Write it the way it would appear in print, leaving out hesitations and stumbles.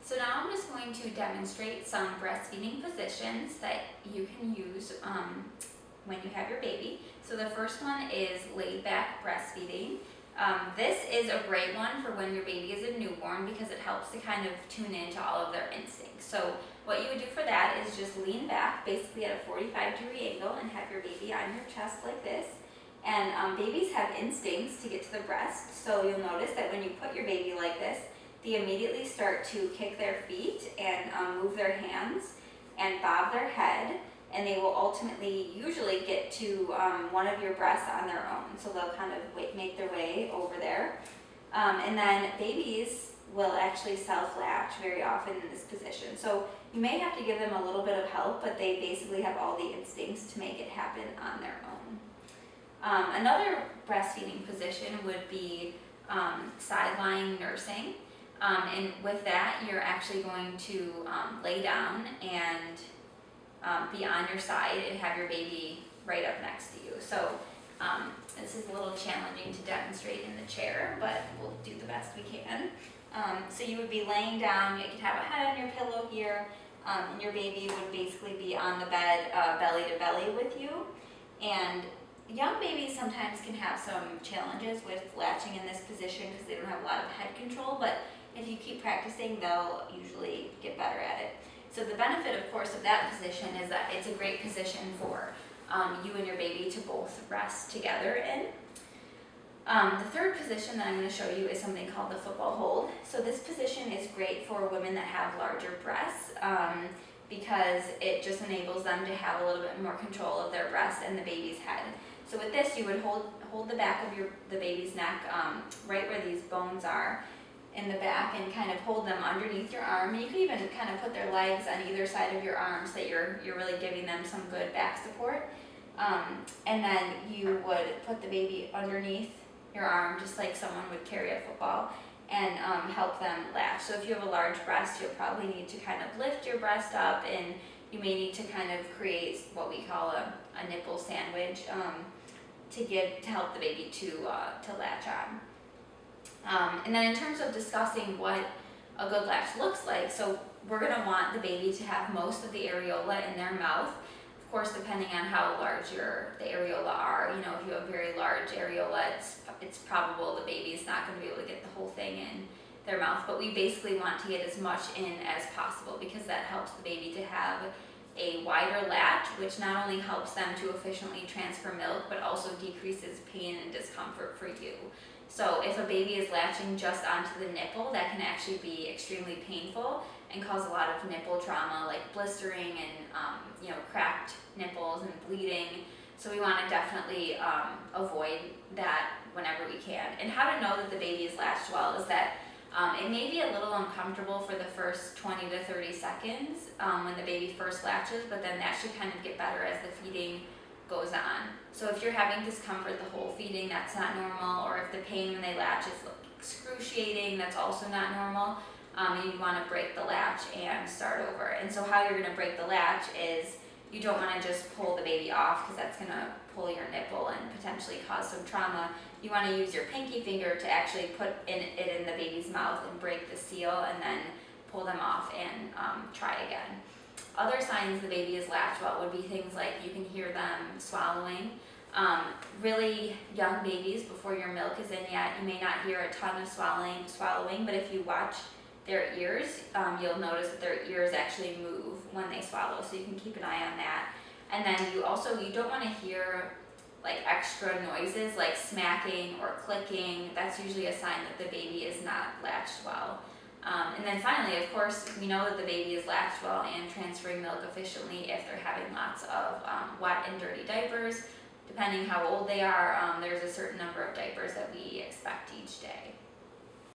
So now I'm just going to demonstrate some breastfeeding positions that you can use when you have your baby. So the first one is laid back breastfeeding. This is a great one for when your baby is a newborn because it helps to kind of tune into all of their instincts. So what you would do for that is just lean back basically at a 45-degree angle and have your baby on your chest like this. And babies have instincts to get to the breast, so you'll notice that when you put your baby like this, they immediately start to kick their feet and move their hands and bob their head, and they will ultimately usually get to one of your breasts on their own. So they'll kind of make their way over there. And then babies will actually self-latch very often in this position. So you may have to give them a little bit of help, but they basically have all the instincts to make it happen on their own. Another breastfeeding position would be sideline nursing. And with that, you're actually going to lay down and be on your side and have your baby right up next to you. So this is a little challenging to demonstrate in the chair, but we'll do the best we can. So you would be laying down, you could have a head on your pillow here, and your baby would basically be on the bed belly to belly with you. And young babies sometimes can have some challenges with latching in this position because they don't have a lot of head control, but if you keep practicing, they'll usually get better at it. So the benefit, of course, of that position is that it's a great position for you and your baby to both rest together in. The third position that I'm going to show you is something called the football hold. So this position is great for women that have larger breasts because it just enables them to have a little bit more control of their breast and the baby's head. So with this, you would hold the back of the baby's neck right where these bones are in the back and kind of hold them underneath your arm. You can even kind of put their legs on either side of your arm so that you're really giving them some good back support. And then you would put the baby underneath your arm just like someone would carry a football and help them latch. So if you have a large breast, you'll probably need to kind of lift your breast up, and you may need to kind of create what we call a nipple sandwich to help the baby to latch on. And then in terms of discussing what a good latch looks like, so we're going to want the baby to have most of the areola in their mouth. Of course, depending on how large the areola are, you know, if you have very large areola, it's probable the baby's not going to be able to get the whole thing in their mouth. But we basically want to get as much in as possible because that helps the baby to have a wider latch, which not only helps them to efficiently transfer milk, but also decreases pain and discomfort for you. So if a baby is latching just onto the nipple, that can actually be extremely painful and cause a lot of nipple trauma, like blistering and cracked nipples and bleeding. So we want to definitely avoid that whenever we can. And how to know that the baby is latched well is that it may be a little uncomfortable for the first 20 to 30 seconds when the baby first latches, but then that should kind of get better as the feeding goes on. So if you're having discomfort the whole feeding, that's not normal, or if the pain when they latch is excruciating, that's also not normal. You want to break the latch and start over. And so how you're going to break the latch is you don't want to just pull the baby off because that's going to pull your nipple and potentially cause some trauma. You want to use your pinky finger to actually put it in the baby's mouth and break the seal and then pull them off and try again. Other signs the baby is latched well would be things like you can hear them swallowing. Really young babies, before your milk is in yet, you may not hear a ton of swallowing, but if you watch their ears, you'll notice that their ears actually move when they swallow, so you can keep an eye on that. And then you don't want to hear like extra noises like smacking or clicking. That's usually a sign that the baby is not latched well. And then finally, of course, we know that the baby is latched well and transferring milk efficiently if they're having lots of wet and dirty diapers. Depending how old they are, there's a certain number of diapers that we expect each day.